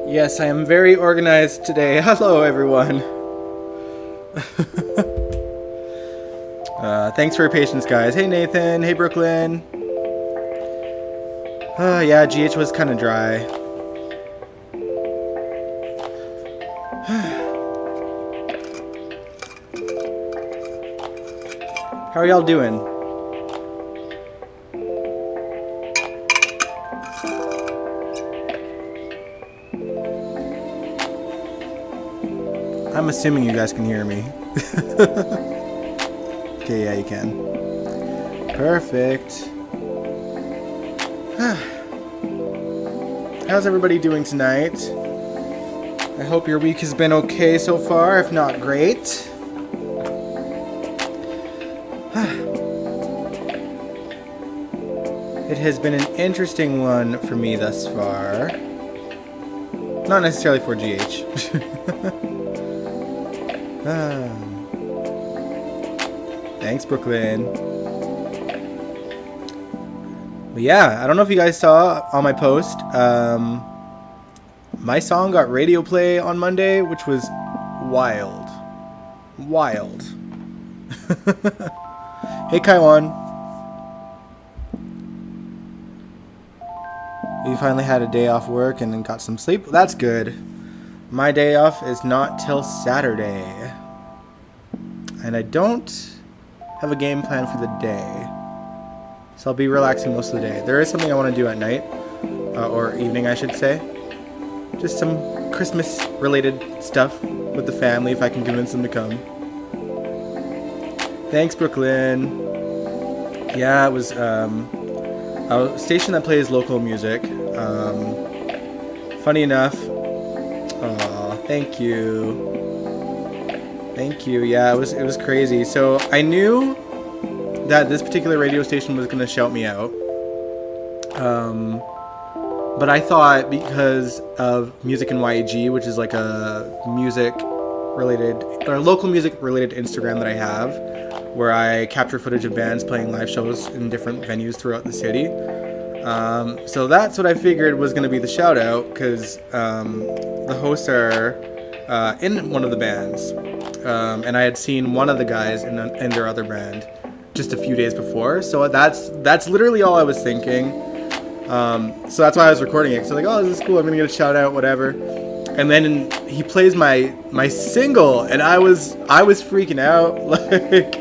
Yes, I am very organized today. Hello, everyone. Thanks for your patience, guys. Hey, Nathan. Hey, Brooklyn. Yeah, GH was kind of dry. How are y'all doing? I'm assuming you guys can hear me. Okay, yeah, you can. Perfect. How's everybody doing tonight? I hope your week has been okay so far, if not great. It has been an interesting one for me thus far. Not necessarily for GH. Thanks, Brooklyn. But yeah, I don't know if you guys saw on my post. My song got radio play on Monday, which was wild. Wild. Hey, Kaiwan. You finally had a day off work and then got some sleep? That's good. My day off is not till Saturday. And I don't have a game plan for the day. So I'll be relaxing most of the day. There is something I want to do at night. Or evening, I should say. Just some Christmas-related stuff with the family if I can convince them to come. Thanks, Brooklyn. Yeah, it was a station that plays local music. Funny enough. Aw, thank you. Thank you. Yeah, it was crazy. So I knew that this particular radio station was gonna shout me out. But I thought because of Music in YEG, which is like a local music related Instagram that I have, where I capture footage of bands playing live shows in different venues throughout the city. So that's what I figured was going to be the shout out, because the hosts are in one of the bands, and I had seen one of the guys in their other band just a few days before. So that's literally all I was thinking. So that's why I was recording it. So like, oh, this is cool. I'm gonna get a shout out, whatever. And then he plays my single, and I was freaking out. Like,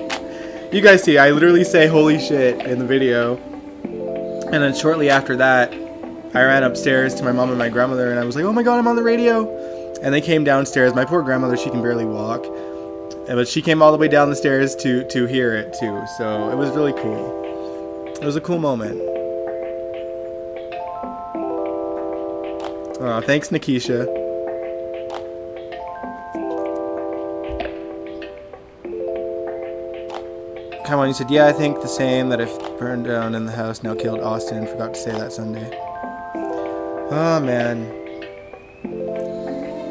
you guys see, I literally say "holy shit" in the video. And then shortly after that, I ran upstairs to my mom and my grandmother, and I was like, "Oh my god, I'm on the radio!" And they came downstairs. My poor grandmother, she can barely walk, but she came all the way down the stairs to hear it too. So it was really cool. It was a cool moment. Oh, thanks, Nikisha. Come on, you said, yeah, I think the same, that if burned down in the house now killed Austin. Forgot to say that Sunday. Oh, man.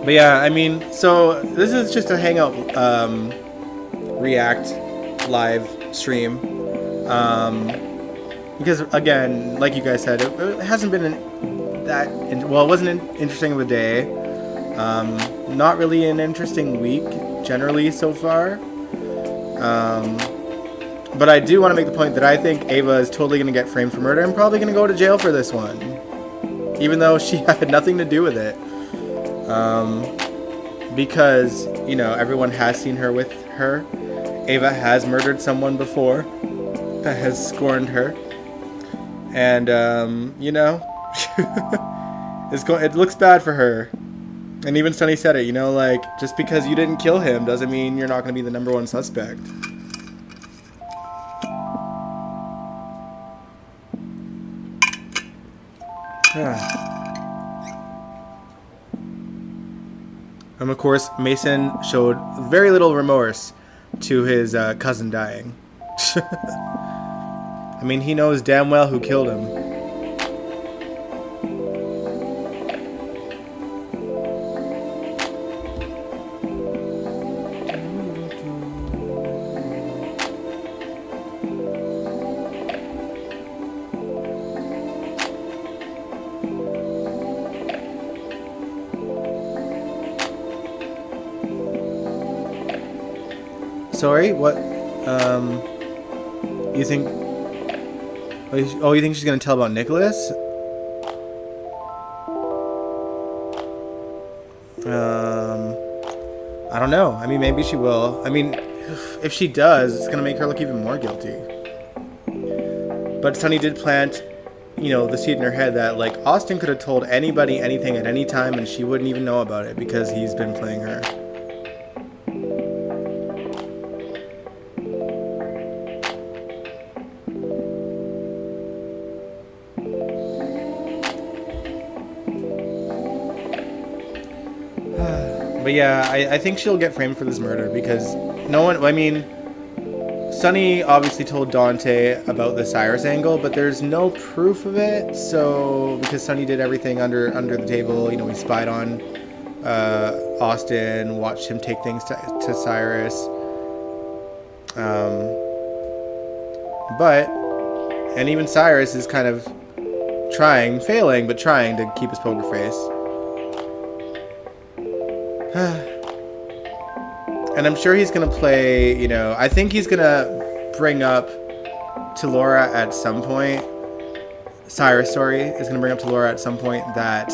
But yeah, I mean, so this is just a Hangout React live stream. Because, again, like you guys said, it hasn't been it wasn't an interesting of a day. Not really an interesting week, generally, so far. But I do want to make the point that I think Ava is totally going to get framed for murder and probably going to go to jail for this one. Even though she had nothing to do with it. Because, you know, everyone has seen her with her. Ava has murdered someone before that has scorned her. And, you know, it looks bad for her. And even Sunny said it, you know, like, just because you didn't kill him doesn't mean you're not going to be the number one suspect. And of course, Mason showed very little remorse to his cousin dying. I mean, he knows damn well who killed him. Sorry, what? You think? Oh, you think she's gonna tell about Nicholas? I don't know. I mean, maybe she will. I mean, if she does, it's gonna make her look even more guilty. But Sunny did plant, you know, the seed in her head that, like, Austin could have told anybody anything at any time and she wouldn't even know about it because he's been playing her. But yeah, I think she'll get framed for this murder because no one. I mean, Sunny obviously told Dante about the Cyrus angle, but there's no proof of it. So because Sunny did everything under the table, you know, he spied on Austin, watched him take things to Cyrus. And even Cyrus is kind of failing, but trying to keep his poker face. And I'm sure he's going to play, you know, I think he's going to bring up to Laura at some point, Cyrus, sorry, is going to bring up to Laura at some point that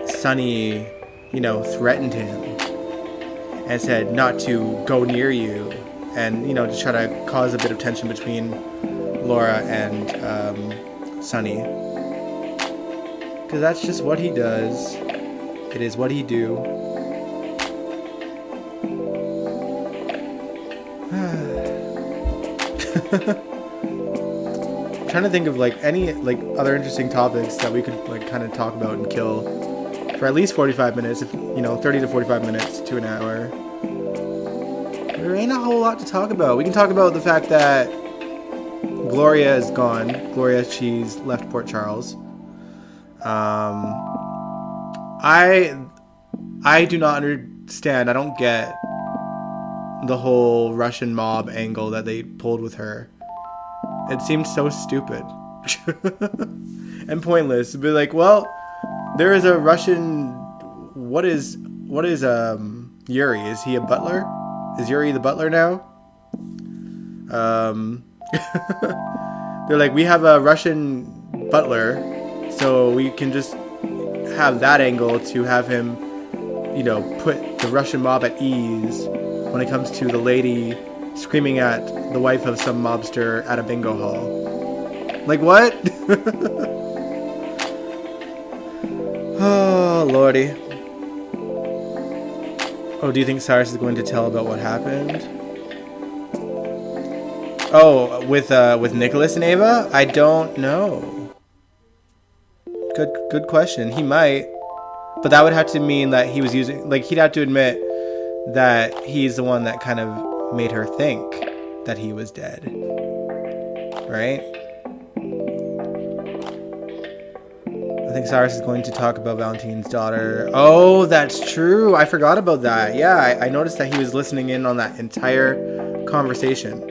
Sunny, you know, threatened him and said not to go near you, and, you know, to try to cause a bit of tension between Laura and Sunny. Because that's just what he does. It is what he do. I'm trying to think of like any like other interesting topics that we could like kind of talk about and kill for at least 45 minutes, if you know, 30 to 45 minutes to an hour. There ain't a whole lot to talk about. We can talk about the fact that Gloria is gone. Gloria, she's left Port Charles. I do not understand. I don't get the whole Russian mob angle that they pulled with her. It seemed so stupid and pointless. Be like, well, there is a Russian. What is Yuri? Is he a butler? Is Yuri the butler now? They're like, we have a Russian butler, so we can just have that angle to have him, you know, put the Russian mob at ease when it comes to the lady screaming at the wife of some mobster at a bingo hall. Like, what? Oh, lordy. Oh, do you think Cyrus is going to tell about what happened? Oh, with Nicholas and Ava? I don't know. Good question. He might. But that would have to mean that he was using... Like, he'd have to admit that he's the one that kind of made her think that he was dead. Right? I think Cyrus is going to talk about Valentine's daughter. Oh, that's true. I forgot about that. Yeah, I noticed that he was listening in on that entire conversation.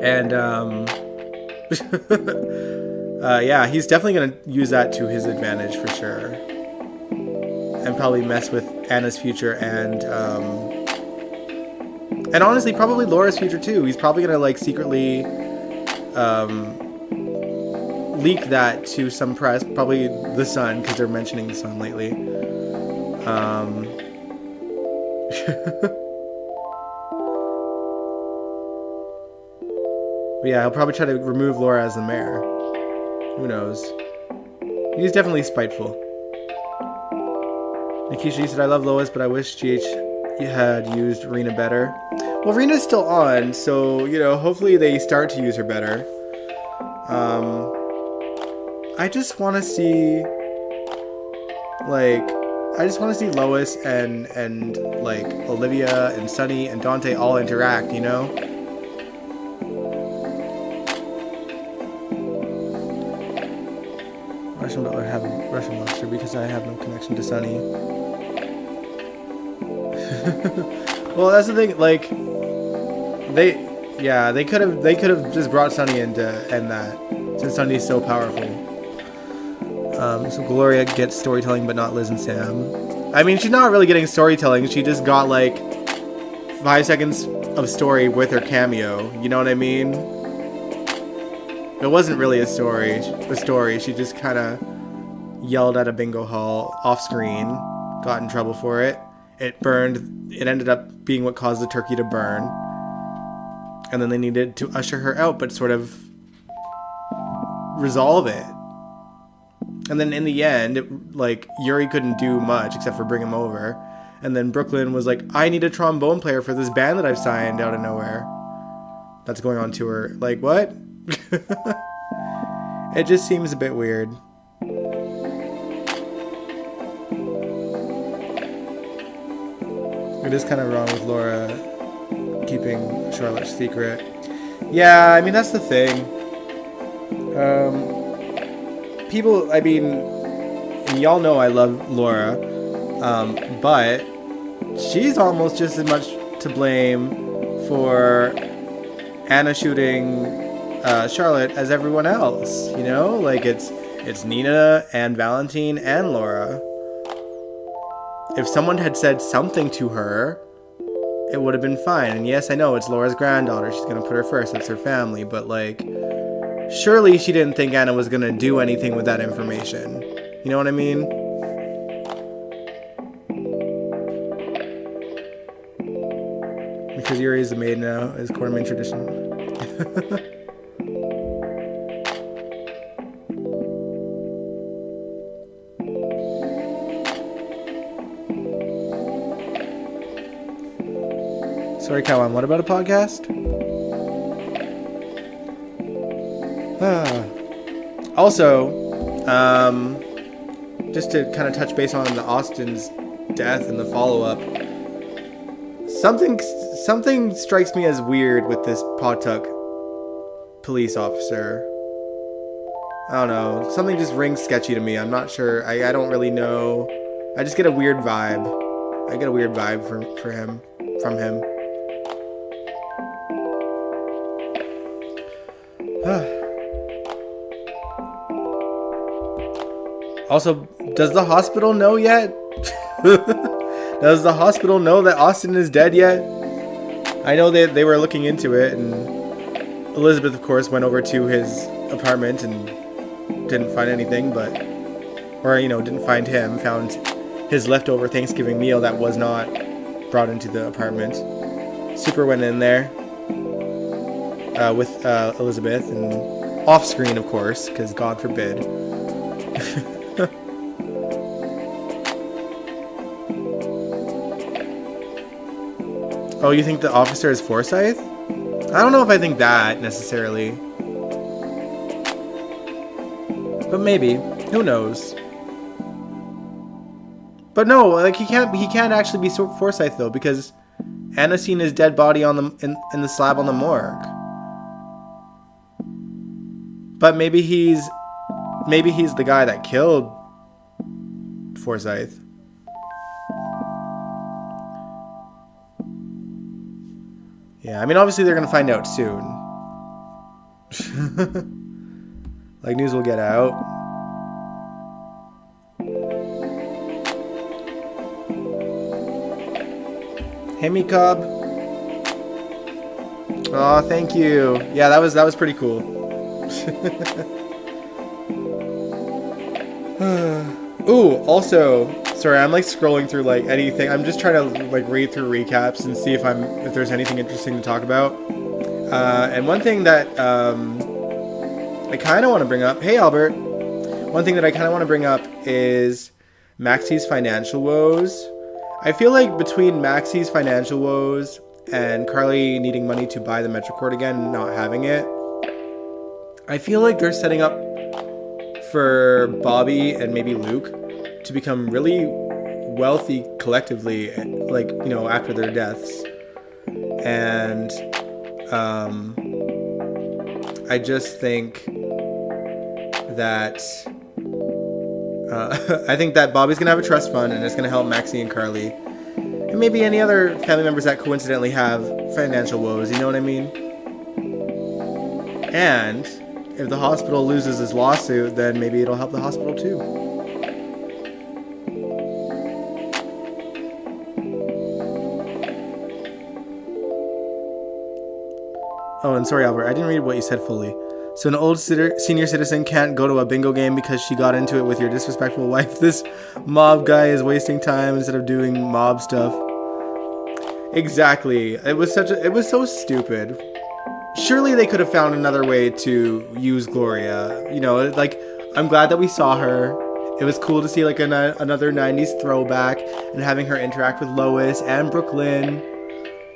And, yeah, he's definitely going to use that to his advantage for sure. And probably mess with Anna's future and honestly, probably Laura's future too. He's probably going to, like, secretly, leak that to some press, probably the Sun, because they're mentioning the Sun lately. But yeah, he'll probably try to remove Laura as the mayor. Who knows? He's definitely spiteful. Nikisha said, I love Lois, but I wish GH had used Rena better. Well, Rena's still on, so, you know, hopefully they start to use her better. I just want to see, like, Lois and like, Olivia and Sunny and Dante all interact, you know? Russian butler have a Russian lobster because I have no connection to Sunny. Well, that's the thing, like, they could have just brought Sunny in to end that, since Sunny's so powerful. So Gloria gets storytelling, but not Liz and Sam. I mean, she's not really getting storytelling. She just got, like, 5 seconds of story with her cameo. You know what I mean? It wasn't really a story. She just kind of yelled at a bingo hall off screen, got in trouble for it. It burned. It ended up being what caused the turkey to burn. And then they needed to usher her out, but sort of resolve it. And then in the end, like, Yuri couldn't do much except for bring him over. And then Brooklyn was like, I need a trombone player for this band that I've signed out of nowhere. That's going on tour. Like, what? It just seems a bit weird. It is kind of wrong with Laura keeping Charlotte's secret. Yeah, I mean, that's the thing. People, I mean, and y'all know I love Laura, but she's almost just as much to blame for Anna shooting Charlotte as everyone else, you know? Like, it's Nina and Valentine and Laura. If someone had said something to her, it would have been fine. And yes, I know it's Laura's granddaughter. She's going to put her first. That's her family. But, like, surely she didn't think Anna was going to do anything with that information. You know what I mean? Because Yuri is the maid now, is Corman tradition. Sorry, Kawan, what about a podcast? Also, just to kind of touch base on the Austin's death and the follow-up, something strikes me as weird with this Pawtuck police officer. I don't know. Something just rings sketchy to me. I'm not sure. I don't really know. I just get a weird vibe. I get a weird vibe from him. Also, does the hospital know yet? Does the hospital know that Austin is dead yet? I know they were looking into it, and Elizabeth, of course, went over to his apartment and didn't find anything, didn't find him, found his leftover Thanksgiving meal that was not brought into the apartment. Super went in there with Elizabeth, and off screen, of course, because God forbid. Oh, you think the officer is Forsyth? I don't know if I think that necessarily. But maybe. Who knows? But no, like he can't actually be Forsyth though, because Anna's seen his dead body on the in the slab on the morgue. But maybe he's the guy that killed Forsyth. Yeah, I mean, obviously they're gonna find out soon. Like, news will get out. Hey, me cub. Oh, thank you. Yeah, that was pretty cool. Ooh, also, sorry, I'm like scrolling through like anything. I'm just trying to like read through recaps and see if there's anything interesting to talk about. And one thing that I kind of want to bring up. Hey, Albert. One thing that I kind of want to bring up is Maxie's financial woes. I feel like between Maxie's financial woes and Carly needing money to buy the MetroCard again and not having it, I feel like they're setting up for Bobby and maybe Luke to become really wealthy collectively, like, you know, after their deaths. And I just think that I think that Bobby's gonna have a trust fund, and it's gonna help Maxie and Carly, and maybe any other family members that coincidentally have financial woes. You know what I mean? And if the hospital loses his lawsuit, then maybe it'll help the hospital too. Oh, and sorry, Albert, I didn't read what you said fully. So an old senior citizen can't go to a bingo game because she got into it with your disrespectful wife. This mob guy is wasting time instead of doing mob stuff. Exactly. It was so stupid. Surely they could have found another way to use Gloria. You know, like, I'm glad that we saw her. It was cool to see like another 90s throwback and having her interact with Lois and Brooklyn.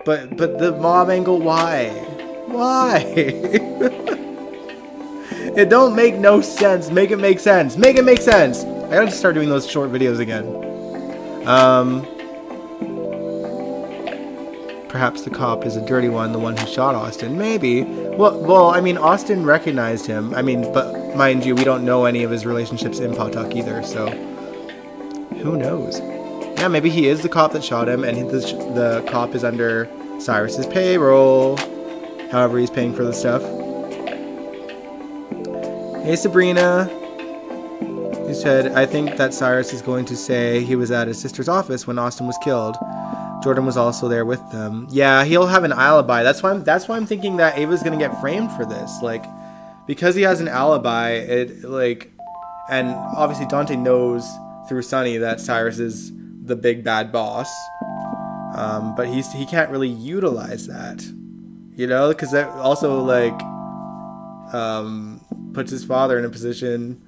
But the mob angle, why? Why? It don't make no sense. Make it make sense. Make it make sense. I gotta start doing those short videos again. perhaps the cop is a dirty one, the one who shot Austin. Maybe. Well, I mean, Austin recognized him. I mean, but mind you, we don't know any of his relationships in Pawtuck either, so who knows? Yeah, maybe he is the cop that shot him, and the cop is under Cyrus's payroll. However, he's paying for the stuff. Hey, Sabrina. He said, I think that Cyrus is going to say he was at his sister's office when Austin was killed. Jordan was also there with them. Yeah, he'll have an alibi. That's why I'm thinking that Ava's gonna get framed for this. Like, because he has an alibi, and obviously Dante knows through Sonny that Cyrus is the big bad boss. But he can't really utilize that, you know, because that also puts his father in a position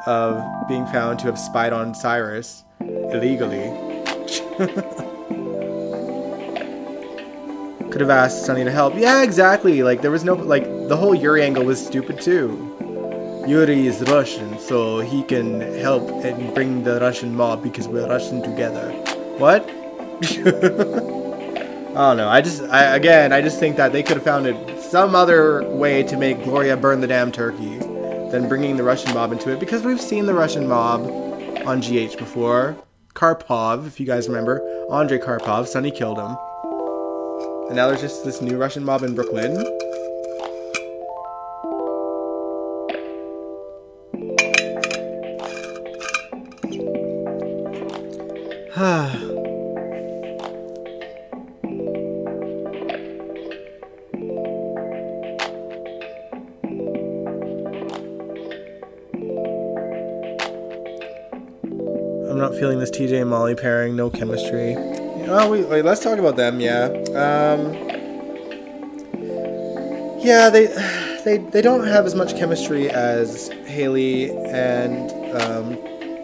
of being found to have spied on Cyrus illegally. Could have asked Sonny to help. Yeah, exactly. Like, there was no, the whole Yuri angle was stupid too. Yuri is Russian, so he can help and bring the Russian mob because we're Russian together. What? I don't know. I just think that they could have found some other way to make Gloria burn the damn turkey than bringing the Russian mob into it, because we've seen the Russian mob on GH before. Karpov, if you guys remember. Andrei Karpov. Sonny killed him. And now there's just this new Russian mob in Brooklyn. I'm not feeling this TJ and Molly pairing. No chemistry. Oh, wait, let's talk about them. Yeah. Yeah, they don't have as much chemistry as Haley and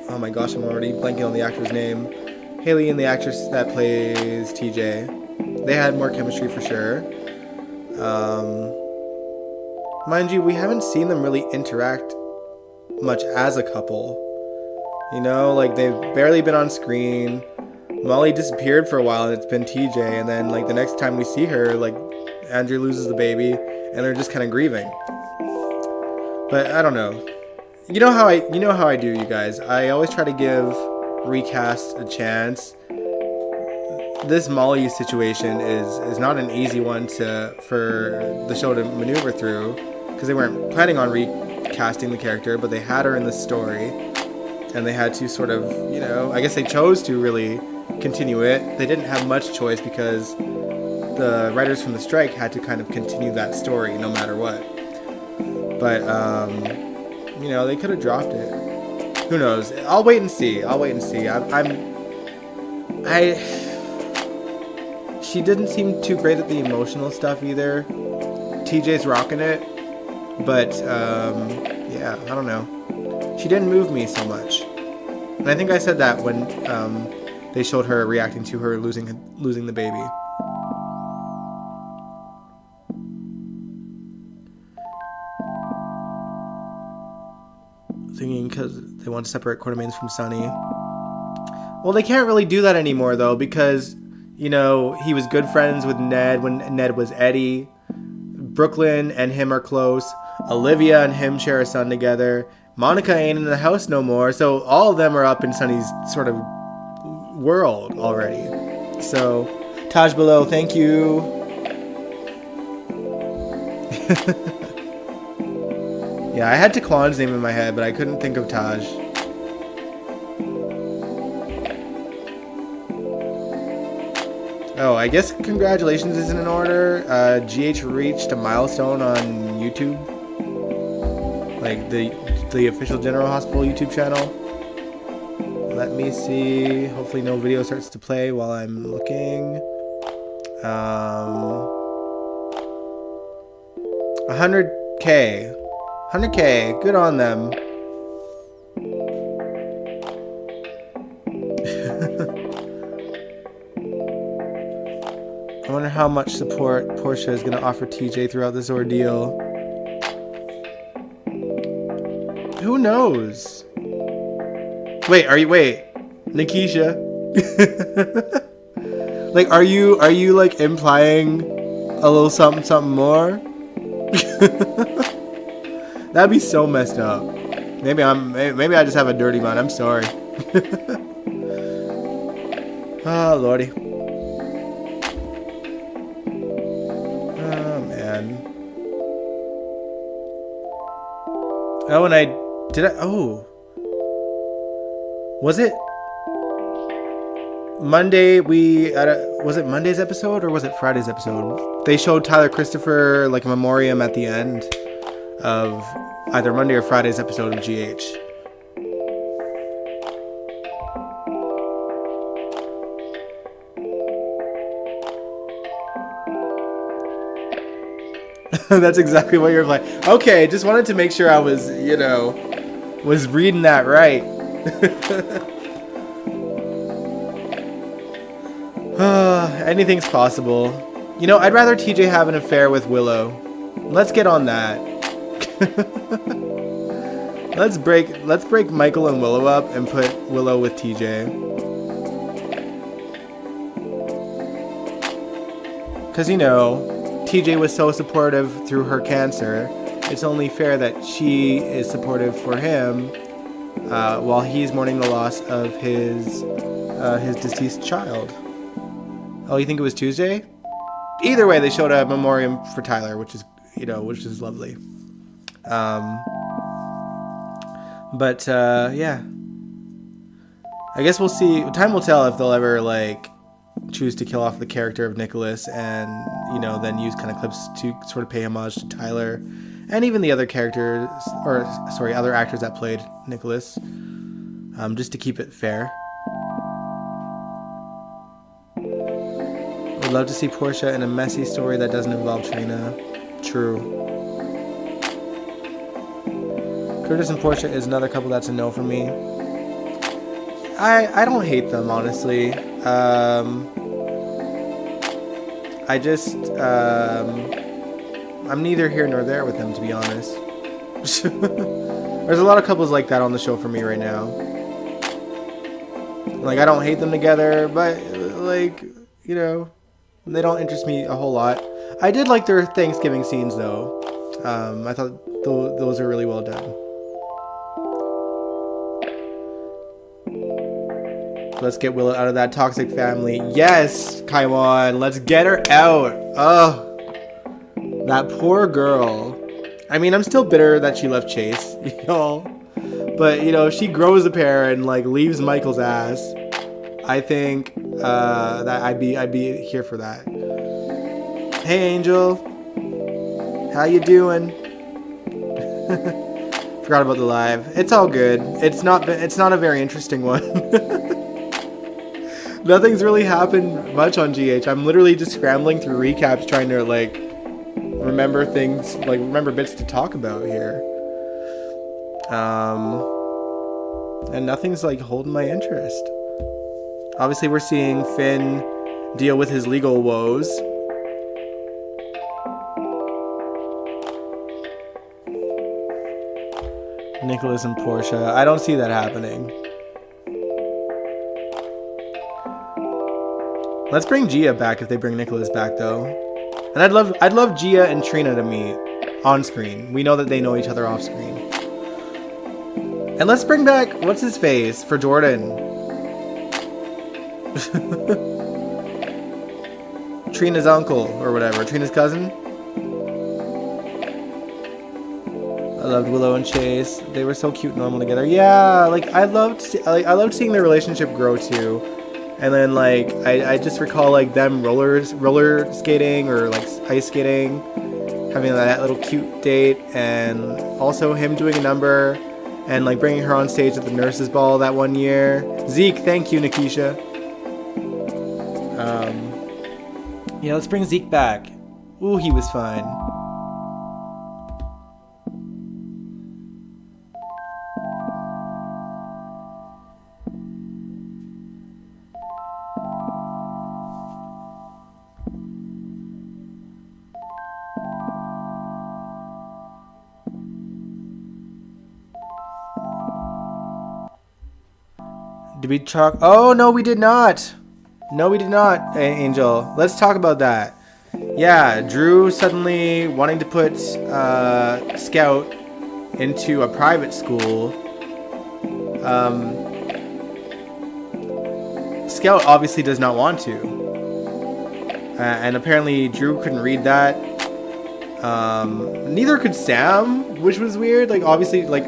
oh my gosh, I'm already blanking on the actor's name. Haley and the actress that plays TJ. They had more chemistry for sure. Mind you, we haven't seen them really interact much as a couple. You know, like, they've barely been on screen. Molly disappeared for a while, and it's been TJ, and then, like, the next time we see her, like, Andrew loses the baby, and they're just kind of grieving. But I don't know. You know how I do, you guys. I always try to give recast a chance. This Molly situation is not an easy one for the show to maneuver through, because they weren't planning on recasting the character, but they had her in the story, and they had to sort of, you know, I guess they chose to really continue it. They didn't have much choice because the writers from the strike had to kind of continue that story no matter what. But you know, they could have dropped it. Who knows? I'll wait and see. She didn't seem too great at the emotional stuff either. TJ's rocking it, but yeah, I don't know. She didn't move me so much. And I think I said that when they showed her reacting to her losing the baby. Thinking because they want to separate Quartermaines from Sonny. Well, they can't really do that anymore, though, because, you know, he was good friends with Ned when Ned was Eddie. Brooklyn and him are close. Olivia and him share a son together. Monica ain't in the house no more, so all of them are up in Sonny's sort of world already. So, Taj Below, thank you. Yeah, I had Taquan's name in my head, but I couldn't think of Taj. Oh, I guess congratulations isn't in order. GH reached a milestone on YouTube. Like the official General Hospital YouTube channel. Let me see. Hopefully no video starts to play while I'm looking. 100K. 100K. Good on them. I wonder how much support Portia is going to offer TJ throughout this ordeal. Who knows? Wait, Nikisha. Like, are you like implying a little something more? That'd be so messed up. Maybe I just have a dirty mind. I'm sorry. Oh lordy. Oh man. Oh, and was it Monday? Was it Monday's episode or was it Friday's episode? They showed Tyler Christopher like a memoriam at the end of either Monday or Friday's episode of GH. That's exactly what you're like. Okay, just wanted to make sure I was, was reading that right. Anything's possible. I'd rather TJ have an affair with Willow. Let's get on that. Let's break Michael and Willow up and put Willow with TJ. Because, TJ was so supportive through her cancer. It's only fair that she is supportive for him while he's mourning the loss of his deceased child. Oh, you think it was Tuesday? Either way, they showed a memoriam for Tyler, which is lovely. Yeah. I guess we'll see. Time will tell if they'll ever choose to kill off the character of Nicholas and then use kind of clips to sort of pay homage to Tyler and even the other characters other actors that played Nicholas, just to keep it fair. Would love to see Portia in a messy story that doesn't involve Trina. True. Curtis and Portia is another couple that's a no for me. I don't hate them, honestly. I'm neither here nor there with them, to be honest. There's a lot of couples like that on the show for me right now. I don't hate them together, but they don't interest me a whole lot. I did like their Thanksgiving scenes, though. I thought those are really well done. Let's get Willow out of that toxic family. Yes, Kaiwan, let's get her out. Oh, that poor girl. I mean, I'm still bitter that she left Chase, y'all. But, if she grows a pair and, leaves Michael's ass, I think that I'd be here for that. Hey, Angel. How you doing? Forgot about the live. It's all good. It's not a very interesting one. Nothing's really happened much on GH. I'm literally just scrambling through recaps trying to remember things, remember bits to talk about here. And nothing's holding my interest. Obviously we're seeing Finn deal with his legal woes. Nicholas and Portia. I don't see that happening. Let's bring Gia back if they bring Nicholas back, though. And I'd love Gia and Trina to meet on screen. We know that they know each other off screen. And let's bring back what's his face for Jordan. Trina's uncle or whatever, Trina's cousin. I loved Willow and Chase. They were so cute and normal together. Yeah, I loved seeing their relationship grow too. And then I just recall them roller skating or ice skating, having that little cute date, and also him doing a number and bringing her on stage at the nurses' ball that one year. Zeke, thank you, Nikisha. Let's bring Zeke back. Ooh, he was fine. Did we talk? Oh, no, we did not. No, we did not, Angel. Let's talk about that. Yeah, Drew suddenly wanting to put Scout into a private school. Scout obviously does not want to. And apparently Drew couldn't read that. Neither could Sam, which was weird. Like, obviously, like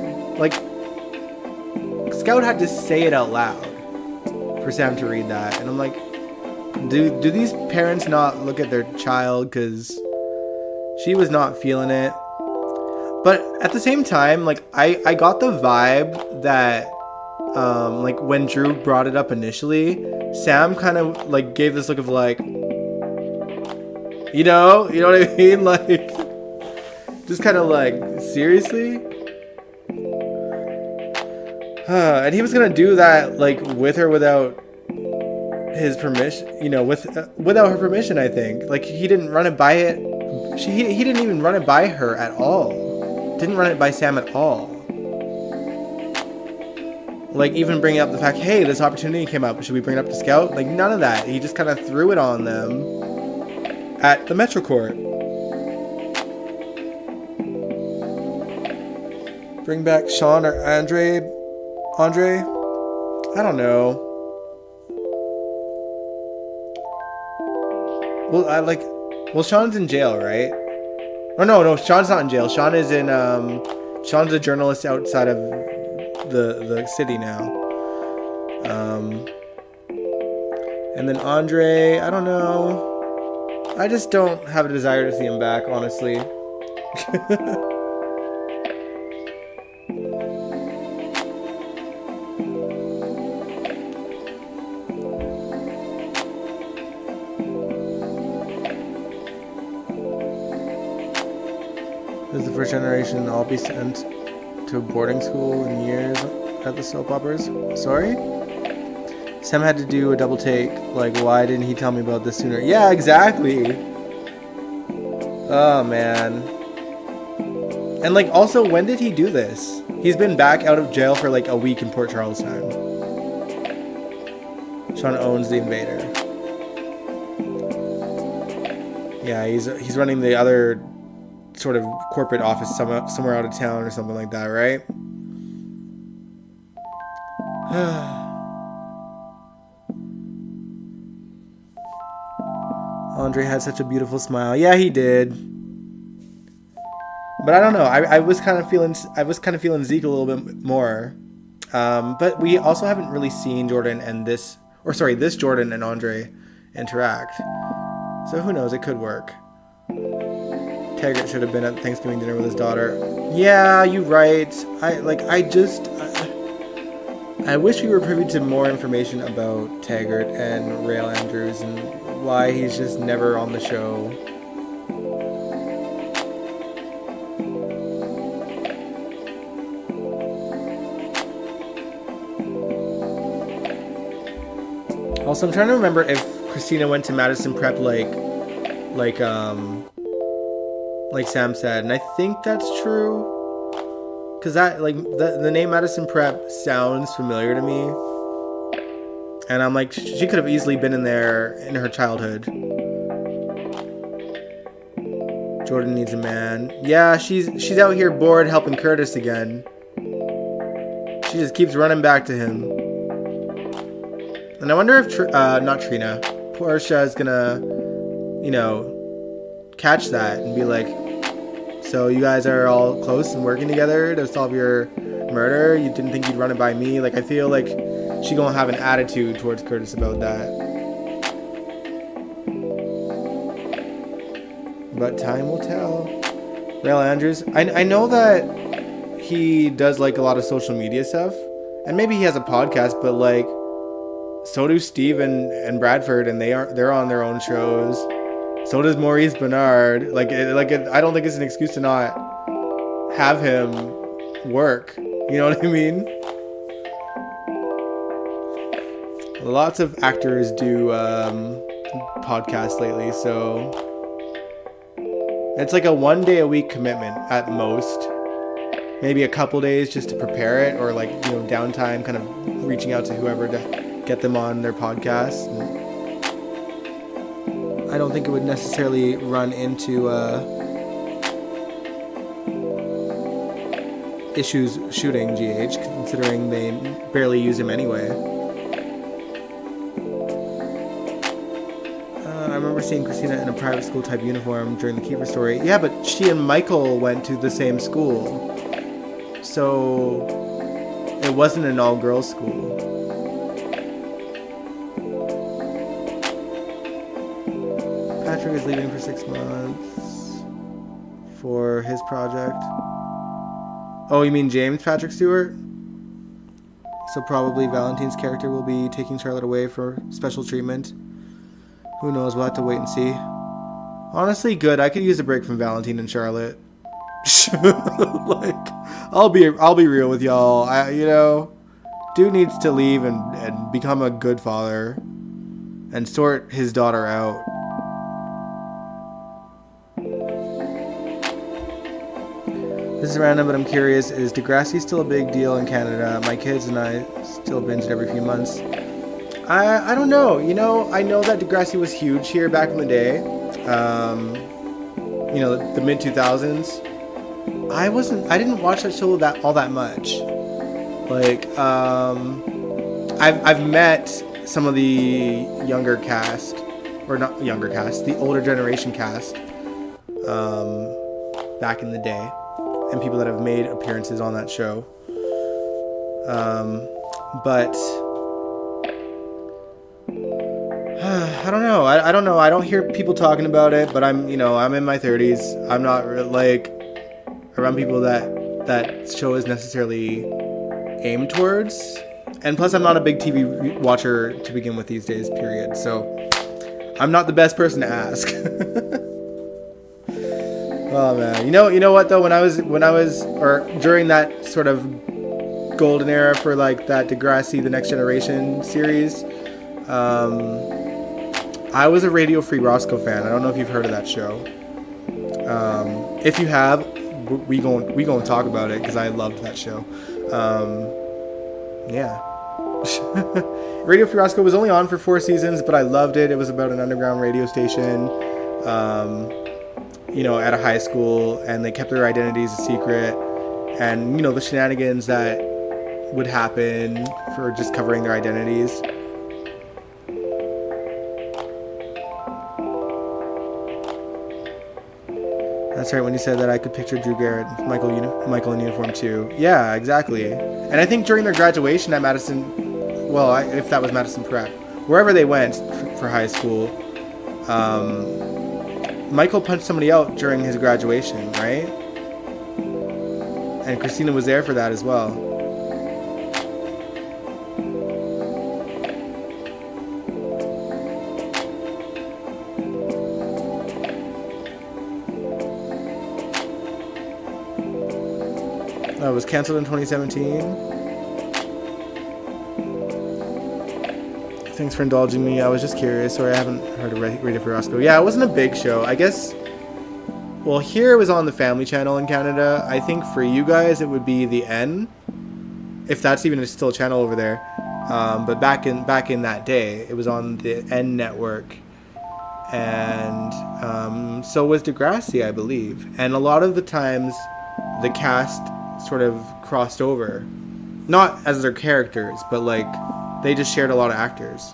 Scout had to say it out loud for Sam to read that. And I'm like, do these parents not look at their child? Because she was not feeling it. But at the same time, like, I got the vibe that, like, when Drew brought it up initially, Sam kind of, like, gave this look of, like, you know what I mean? Like, just kind of like, seriously? And he was gonna do that, like, with her without his permission, without her permission, I think. Like, he didn't run it by it. He didn't even run it by her at all. Didn't run it by Sam at all. Like, even bringing up the fact, hey, this opportunity came up, should we bring it up to Scout? Like, none of that. He just kind of threw it on them at the Metro Court. Bring back Sean or Andre? I don't know. Well, Sean's in jail, right? Oh, no, Sean's not in jail. Sean is in, Sean's a journalist outside of the city now. And then Andre, I don't know. I just don't have a desire to see him back, honestly. This is the first generation all be sent to a boarding school in years at the soap operas. Sorry? Sam had to do a double take. Like, why didn't he tell me about this sooner? Yeah, exactly. Oh, man. And, like, also, when did he do this? He's been back out of jail for, like, a week in Port Charles time. Sean owns the Invader. Yeah, he's running the other sort of corporate office somewhere out of town or something like that, right? Andre had such a beautiful smile. Yeah, he did. But I don't know. I was kind of feeling Zeke a little bit more. But we also haven't really seen Jordan and this Jordan and Andre interact. So who knows? It could work. Taggart should have been at Thanksgiving dinner with his daughter. Yeah, you're right. I wish we were privy to more information about Taggart and Rael Andrews and why he's just never on the show. Also, I'm trying to remember if Christina went to Madison Prep like Sam said, and I think that's true. Because that, like, the name Madison Prep sounds familiar to me. And I'm like, she could have easily been in there in her childhood. Jordan needs a man. Yeah, she's out here bored helping Curtis again. She just keeps running back to him. And I wonder if, not Trina, Portia is gonna, catch that and be like, so you guys are all close and working together to solve your murder? You didn't think you'd run it by me? Like, I feel like she gonna have an attitude towards Curtis about that. But time will tell. Rael Andrews, I know that he does, like, a lot of social media stuff. And maybe he has a podcast, but, like, so do Steve and Bradford, and they're on their own shows. So does Maurice Bernard. I don't think it's an excuse to not have him work. You know what I mean? Lots of actors do podcasts lately, so it's like a 1 day a week commitment at most. Maybe a couple days just to prepare it, or downtime, kind of reaching out to whoever to get them on their podcast. And I don't think it would necessarily run into issues shooting GH, considering they barely use him anyway. I remember seeing Christina in a private school type uniform during the Kiefer story. Yeah, but she and Michael went to the same school, so it wasn't an all-girls school. Patrick is leaving for 6 months for his project. Oh, you mean James Patrick Stewart? So probably Valentine's character will be taking Charlotte away for special treatment. Who knows? We'll have to wait and see. Honestly, good. I could use a break from Valentine and Charlotte. Like, I'll be real with y'all. Dude needs to leave and become a good father and sort his daughter out. This is random, but I'm curious. Is Degrassi still a big deal in Canada? My kids and I still binge it every few months. I don't know. I know that Degrassi was huge here back in the day. The mid 2000s. I didn't watch that show all that much. Like, I've met some of the younger cast, or not younger cast, the older generation cast, back in the day, and people that have made appearances on that show. But I don't know. I don't know. I don't hear people talking about it, but I'm in my 30s. I'm not like around people that show is necessarily aimed towards. And plus, I'm not a big TV watcher to begin with these days, period. So I'm not the best person to ask. Oh man, you know what though? When I was or during that sort of golden era for like that Degrassi, The Next Generation series, I was a Radio Free Roscoe fan. I don't know if you've heard of that show. If you have, we gonna talk about it because I loved that show. Yeah. Radio Free Roscoe was only on for 4 seasons, but I loved it. It was about an underground radio station, at a high school, and they kept their identities a secret, and the shenanigans that would happen for just covering their identities. That's right, when you said that, I could picture Drew Garrett, Michael in uniform too. Yeah, exactly. And I think during their graduation at Madison, if that was Madison Prep, wherever they went for high school, Michael punched somebody out during his graduation, right? And Christina was there for that as well. It was canceled in 2017. Thanks for indulging me. I was just curious. Sorry, I haven't heard of Radio Free Roscoe. Yeah, it wasn't a big show. I guess, here it was on the Family Channel in Canada. I think for you guys, it would be the N, if that's even still a channel over there. But back in that day, it was on the N network. And so was Degrassi, I believe. And a lot of the times, the cast sort of crossed over, not as their characters, but like they just shared a lot of actors.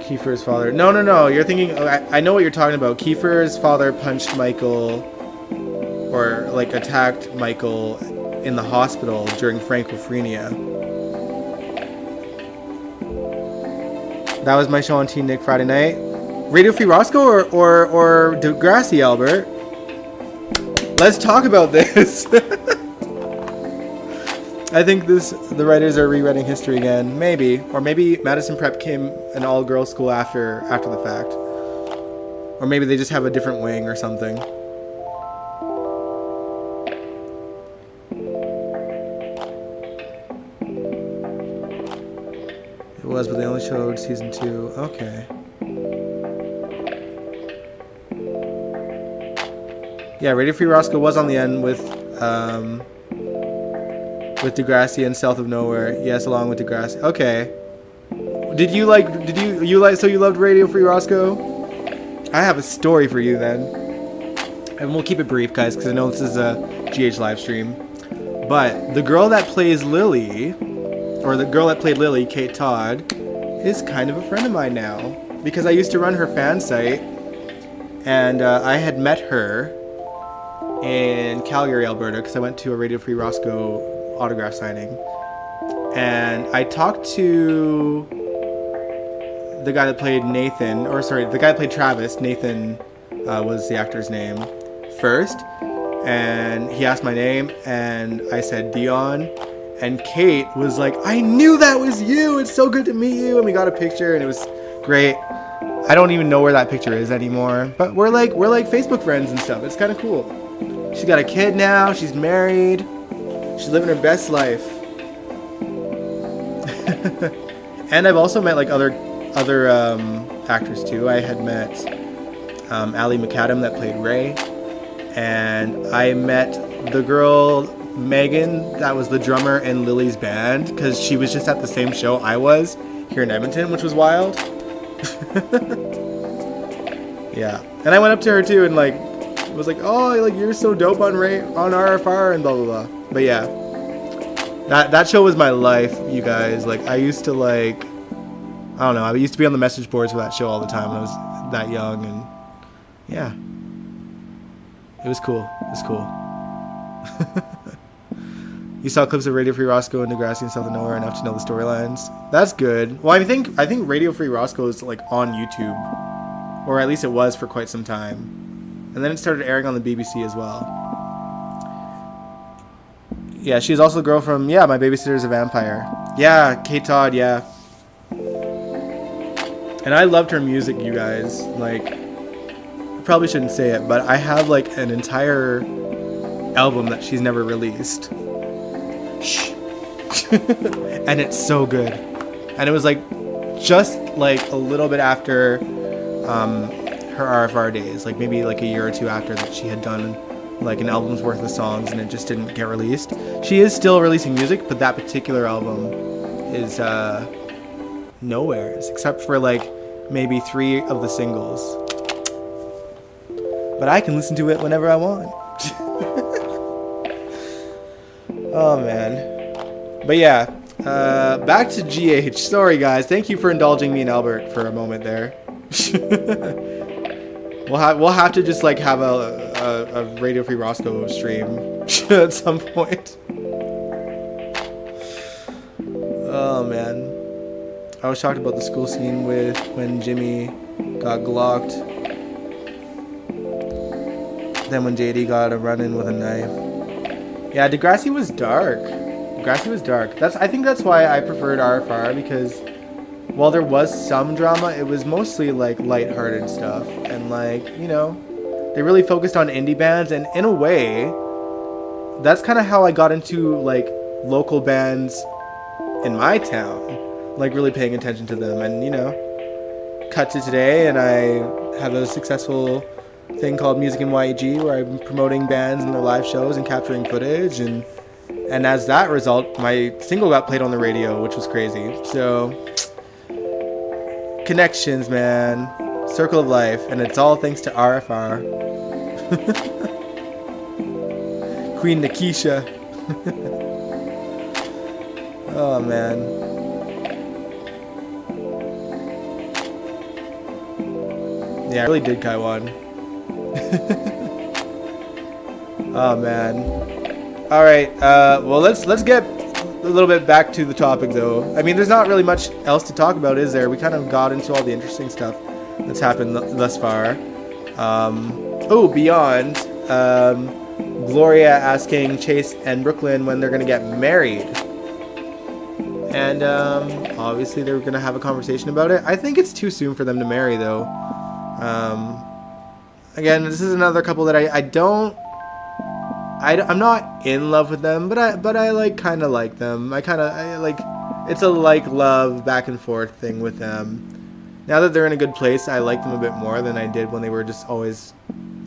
Kiefer's father. No. You're thinking. I know what you're talking about. Kiefer's father punched Michael, or like attacked Michael in the hospital during Francophrenia. That was my show on Teen Nick Friday night. Radio Free Roscoe or Degrassi, Albert? Let's talk about this. I think the writers are rewriting history again. Maybe. Or maybe Madison Prep became an all-girls school after the fact. Or maybe they just have a different wing or something. It was, but they only showed season 2. Okay. Yeah, Radio Free Roscoe was on the end with With Degrassi and South of Nowhere. Yes, along with Degrassi. Okay. So you loved Radio Free Roscoe? I have a story for you then. And we'll keep it brief, guys, because I know this is a GH live stream. But the girl that plays Lily, or the girl that played Lily, Kate Todd, is kind of a friend of mine now. Because I used to run her fan site, and I had met her in Calgary, Alberta, because I went to a Radio Free Roscoe autograph signing. And I talked to the guy that played Nathan, or sorry, the guy that played Travis. Nathan was the actor's name first. And he asked my name, and I said Dion. And Kate was like, I knew that was you. It's so good to meet you. And we got a picture, and it was great. I don't even know where that picture is anymore. But we're like Facebook friends and stuff. It's kind of cool. She's got a kid now. She's married. She's living her best life. And I've also met like other actors too. I had met Ali McAdam that played Ray, and I met the girl Megan that was the drummer in Lily's band, because she was just at the same show I was here in Edmonton, which was wild. Yeah, and I went up to her too and like was like, oh, like you're so dope on RFR and blah blah blah. But yeah, that show was my life, you guys. Like I used to like, I don't know, I used to be on the message boards for that show all the time when I was that young, and yeah, it was cool. It was cool. You saw clips of Radio Free Roscoe and Degrassi and South of Nowhere enough to know the storylines. That's good. Well, I think Radio Free Roscoe is like on YouTube, or at least it was for quite some time, and then it started airing on the BBC as well. Yeah, she's also the girl from My Babysitter's a Vampire. Yeah, Kate Todd. Yeah, and I loved her music, you guys. Like, I probably shouldn't say it, but I have like an entire album that she's never released. Shh. And it's so good. And it was like just like a little bit after her RFR days, like maybe like a year or two after that she had done like an album's worth of songs, and it just didn't get released. She is still releasing music, but that particular album is nowhere, except for like maybe 3 of the singles. But I can listen to it whenever I want. Oh man. But yeah, back to GH. Sorry guys, thank you for indulging me and Albert for a moment there. We'll have to just like have a Radio Free Roscoe stream at some point. Oh man, I was shocked about the school scene when Jimmy got glocked. Then when JD got a run-in with a knife. Yeah, Degrassi was dark. I think that's why I preferred RFR, because while there was some drama, it was mostly like lighthearted stuff, and like, you know, they really focused on indie bands, and in a way, that's kind of how I got into like local bands in my town, like really paying attention to them. And you know, cut to today, and I have a successful thing called Music in YEG, where I'm promoting bands and their live shows and capturing footage, and as that result, my single got played on the radio, which was crazy. So connections, man, circle of life, and it's all thanks to RFR. Queen Nikisha. Oh man. Yeah, I really did Kaiwan. Oh man. All right. Well, let's get a little bit back to the topic, though. I mean, there's not really much else to talk about, is there? We kind of got into all the interesting stuff that's happened thus far. Beyond. Gloria asking Chase and Brooklyn when they're gonna get married, and obviously they're gonna have a conversation about it. I think it's too soon for them to marry, though. Again, this is another couple that I'm not in love with them, but I like kind of like them. I like, it's a like love back and forth thing with them. Now that they're in a good place, I like them a bit more than I did when they were just always,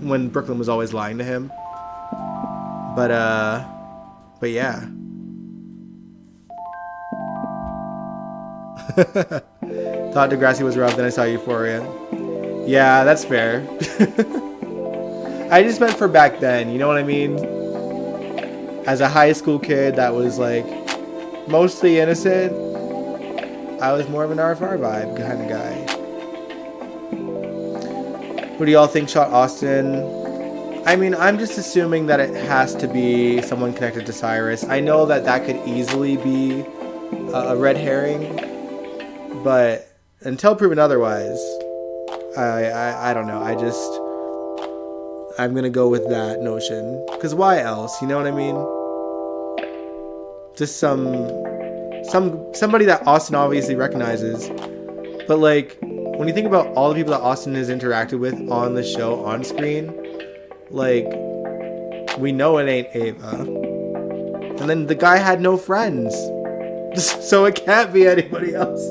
when Brooklyn was always lying to him. But yeah. Thought Degrassi was rough, then I saw Euphoria. Yeah, that's fair. I just meant for back then, you know what I mean? As a high school kid that was like mostly innocent, I was more of an RFR vibe kind of guy. Who do y'all think shot Austin? I mean, I'm just assuming that it has to be someone connected to Cyrus. I know that that could easily be a red herring, but until proven otherwise, I don't know. I'm gonna go with that notion. Because why else? You know what I mean? Just somebody that Austin obviously recognizes. But like, when you think about all the people that Austin has interacted with on the show, on screen, like, we know it ain't Ava. And then the guy had no friends. So it can't be anybody else.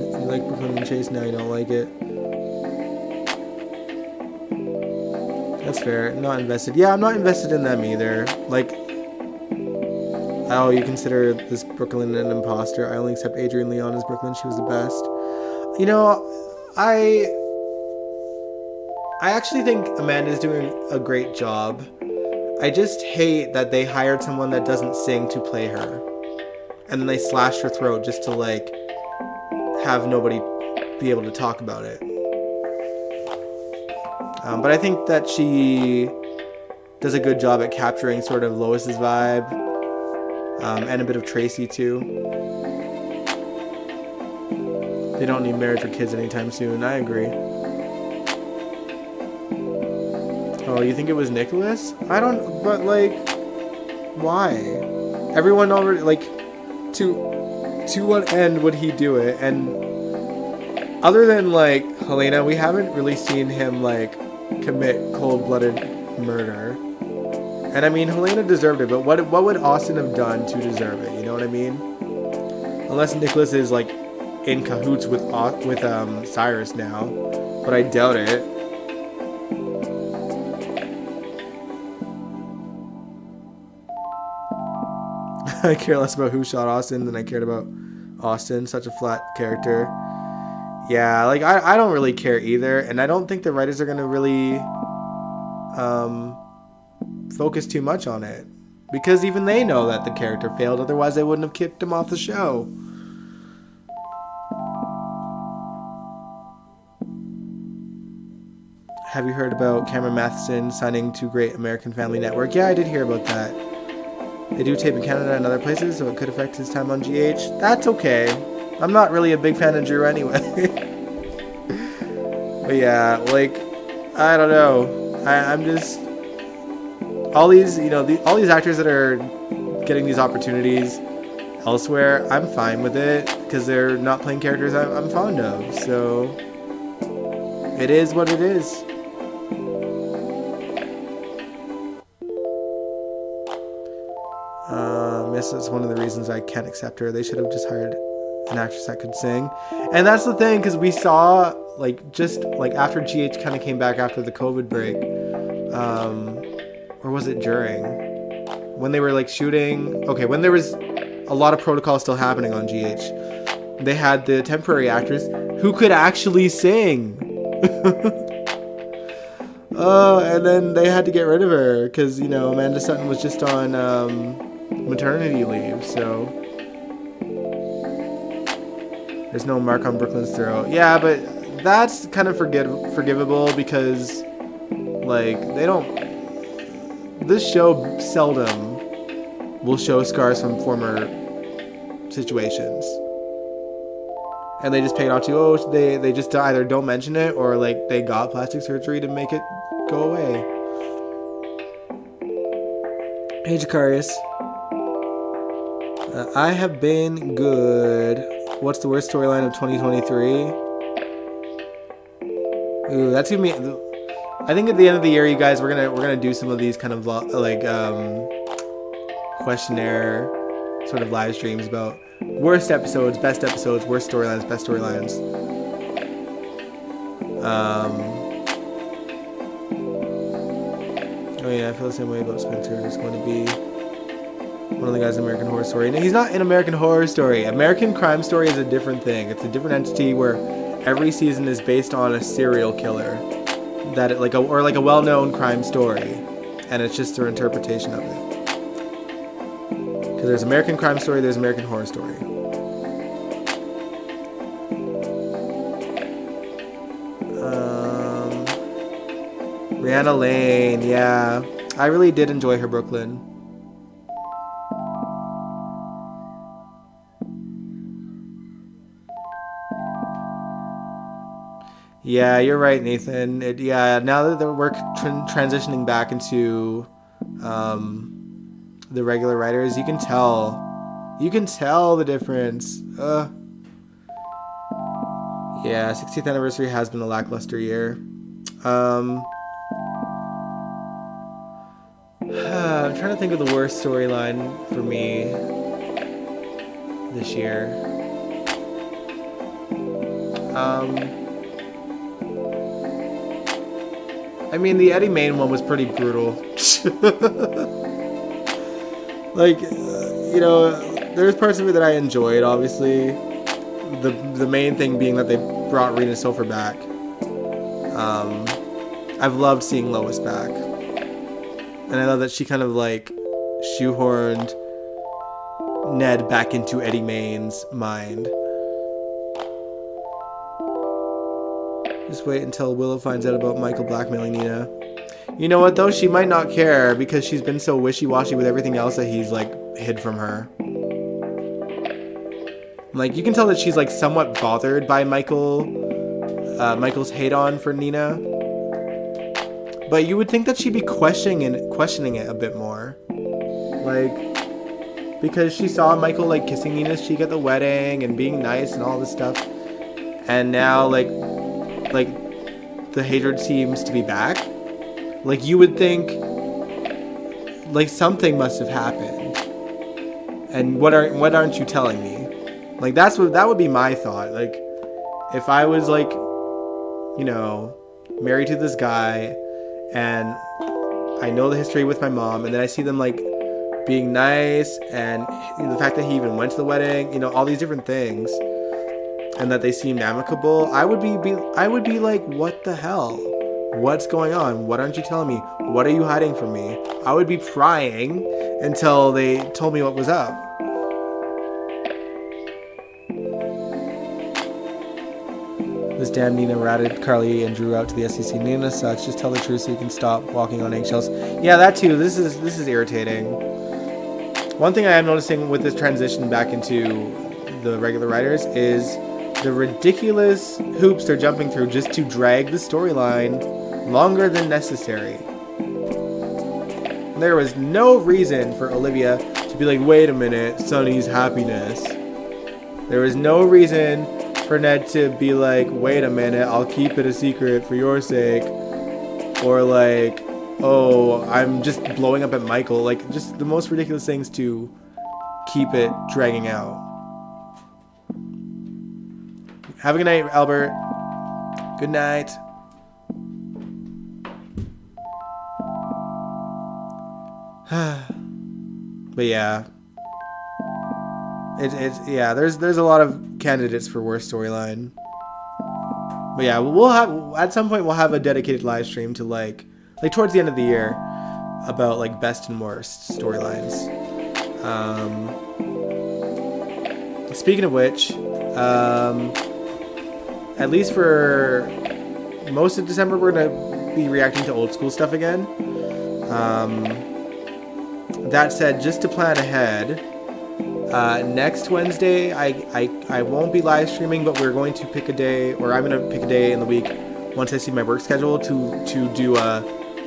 You like Brooklyn and Chase, now you don't like it. That's fair. Not invested. Yeah, I'm not invested in them either. Like, oh, you consider this Brooklyn an imposter? I only accept Adrienne Leon as Brooklyn. She was the best. You know, I actually think Amanda's doing a great job. I just hate that they hired someone that doesn't sing to play her. And then they slashed her throat just to, like, have nobody be able to talk about it. But I think that she does a good job at capturing sort of Lois's vibe. And a bit of Tracy, too. They don't need marriage or kids anytime soon. I agree. Oh, you think it was Nicholas? I don't, but like, why? Everyone already, like, to what end would he do it? And other than, like, Helena, we haven't really seen him, like, commit cold-blooded murder. And I mean, Helena deserved it, but what would Austin have done to deserve it? You know what I mean? Unless Nicholas is, like, in cahoots with Cyrus now, but I doubt it. I care less about who shot Austin than I cared about Austin. Such a flat character. Yeah, like, I don't really care either, and I don't think the writers are gonna really focus too much on it, because even they know that the character failed, otherwise they wouldn't have kicked him off the show. Have you heard about Cameron Matheson signing to Great American Family Network? Yeah, I did hear about that. They do tape in Canada and other places, so it could affect his time on GH. That's okay. I'm not really a big fan of Drew anyway. But yeah, like, I don't know. I'm just... all these, you know, all these actors that are getting these opportunities elsewhere, I'm fine with it, because they're not playing characters I'm fond of. So, it is what it is. This is one of the reasons I can't accept her. They should have just hired an actress that could sing. And that's the thing, because we saw, like, just, like, after GH kind of came back after the COVID break, or was it during? When they were, like, shooting... okay, when there was a lot of protocol still happening on GH, they had the temporary actress who could actually sing. Oh, and then they had to get rid of her, because, you know, Amanda Sutton was just on... maternity leave, so there's no mark on Brooklyn's throat. Yeah, but that's kind of forgivable, because, like, they don't... this show seldom will show scars from former situations. And they just pay it off to, oh, they just either don't mention it, or, like, they got plastic surgery to make it go away. Hey, Jacarius. I have been good. What's the worst storyline of 2023? Ooh, that's gonna be... I think at the end of the year, you guys, we're gonna do some of these kind of like questionnaire sort of live streams about worst episodes, worst storylines, best storylines. Oh yeah, I feel the same way about Spencer. It's going to be one of the guys in American Horror Story. No, he's not in American Horror Story. American Crime Story is a different thing. It's a different entity where every season is based on a serial killer, or like a well-known crime story, and it's just their interpretation of it. Because there's American Crime Story, there's American Horror Story. Rihanna Lane, yeah. I really did enjoy her Brooklyn. Yeah, you're right, Nathan. Now that we're transitioning back into the regular writers, you can tell the difference. Yeah, 60th anniversary has been a lackluster year. I'm trying to think of the worst storyline for me this year. I mean, the Eddie Main one was pretty brutal. Like, there's parts of it that I enjoyed, obviously. The main thing being that they brought Rena Sofer back. I've loved seeing Lois back. And I love that she kind of like shoehorned Ned back into Eddie Main's mind. Just wait until Willow finds out about Michael blackmailing Nina. You know what though? She might not care because she's been so wishy-washy with everything else that he's like hid from her. Like you can tell that she's like somewhat bothered by Michael's hate on for Nina. But you would think that she'd be questioning it a bit more. Like, because she saw Michael like kissing Nina's cheek at the wedding and being nice and all this stuff. And now like the hatred seems to be back. Like you would think like something must have happened. And what aren't you telling me? Like that would be my thought. Like if I was like, married to this guy and I know the history with my mom, and then I see them like being nice, and the fact that he even went to the wedding, all these different things, and that they seemed amicable, I would be like, what the hell? What's going on? What aren't you telling me? What are you hiding from me? I would be prying until they told me what was up. This damn Nina ratted Carly and Drew out to the SEC. Nina sucks. Just tell the truth so you can stop walking on eggshells. Yeah, that too. This is irritating. One thing I am noticing with this transition back into the regular writers is the ridiculous hoops they're jumping through just to drag the storyline longer than necessary. There was no reason for Olivia to be like, wait a minute, Sonny's happiness. There was no reason for Ned to be like, wait a minute, I'll keep it a secret for your sake. Or like, oh, I'm just blowing up at Michael. Like, just the most ridiculous things to keep it dragging out. Have a good night, Albert. Good night. But yeah. There's a lot of candidates for worst storyline. But yeah, at some point we'll have a dedicated live stream to like towards the end of the year about like best and worst storylines. Speaking of which, at least for most of December we're gonna be reacting to old school stuff again. That said, just to plan ahead, next Wednesday, I won't be live streaming, but we're going to pick a day, or I'm going to pick a day in the week once I see my work schedule to do a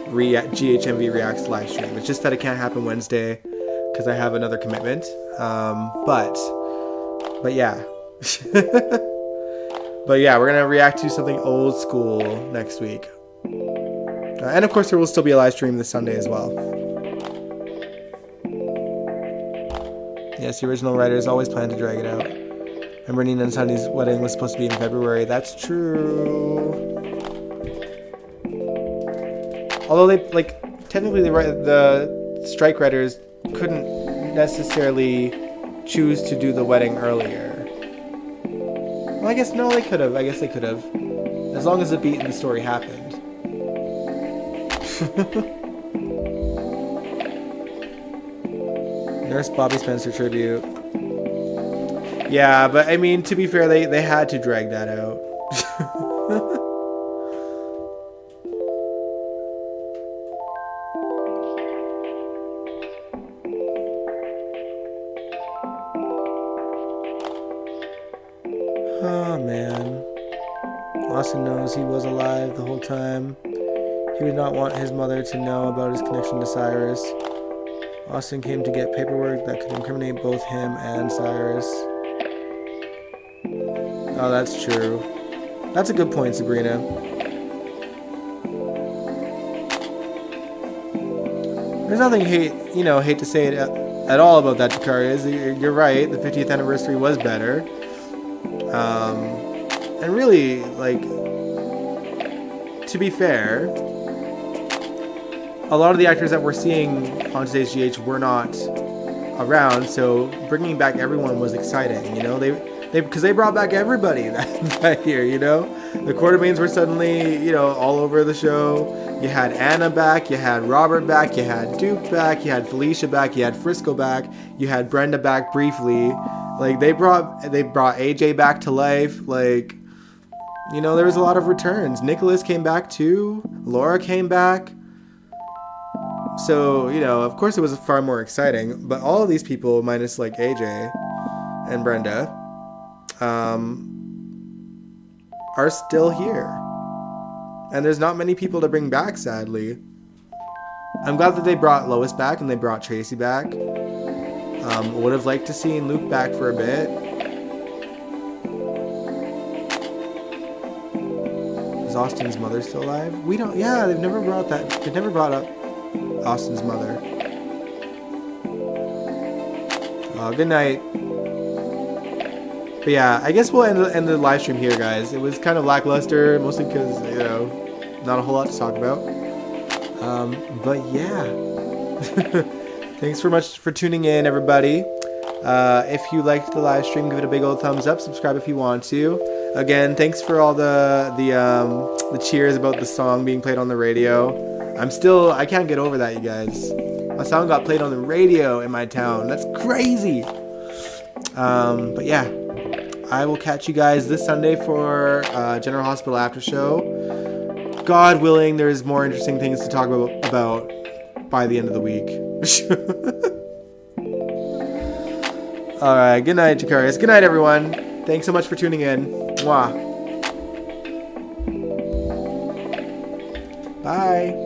GHMV Reacts live stream. It's just that it can't happen Wednesday because I have another commitment. But yeah. But yeah, we're going to react to something old school next week. And of course, there will still be a live stream this Sunday as well. Yes, the original writers always planned to drag it out. Remember, Nina and Sonny's wedding was supposed to be in February. That's true. Although they, technically the strike writers couldn't necessarily choose to do the wedding earlier. Well, I guess no, they could have. I guess they could have, as long as the beat in the story happened. Nurse Bobby Spencer tribute. Yeah, but I mean, to be fair, they had to drag that out. Oh man. Austin knows he was alive the whole time. He would not want his mother to know about his connection to Cyrus. Austin came to get paperwork that could incriminate both him and Cyrus. Oh, that's true. That's a good point, Sabrina. There's nothing hate to say it at all about that, Jakarius. You're right. The 50th anniversary was better. And really, like, to be fair, a lot of the actors that we're seeing on today's GH were not around, so bringing back everyone was exciting. You know, because they brought back everybody that year. You know, the Quartermains were suddenly all over the show. You had Anna back, you had Robert back, you had Duke back, you had Felicia back, you had Frisco back, you had Brenda back briefly. Like they brought AJ back to life. Like, there was a lot of returns. Nicholas came back too. Laura came back. So, of course it was far more exciting, but all of these people, minus like AJ and Brenda, are still here. And there's not many people to bring back, sadly. I'm glad that they brought Lois back and they brought Tracy back. Would have liked to see Luke back for a bit. Is Austin's mother still alive? They've never brought up Austin's mother. Good night. But yeah, I guess we'll end the live stream here, guys. It was kind of lackluster, mostly because, not a whole lot to talk about. But yeah. Thanks so much for tuning in, everybody. If you liked the live stream, give it a big old thumbs up. Subscribe if you want to. Again, thanks for all the cheers about the song being played on the radio. I can't get over that, you guys. My song got played on the radio in my town. That's crazy. But yeah, I will catch you guys this Sunday for General Hospital After Show. God willing, there's more interesting things to talk about by the end of the week. Alright, good night, Jakarius. Good night, everyone. Thanks so much for tuning in. Mwah. Bye.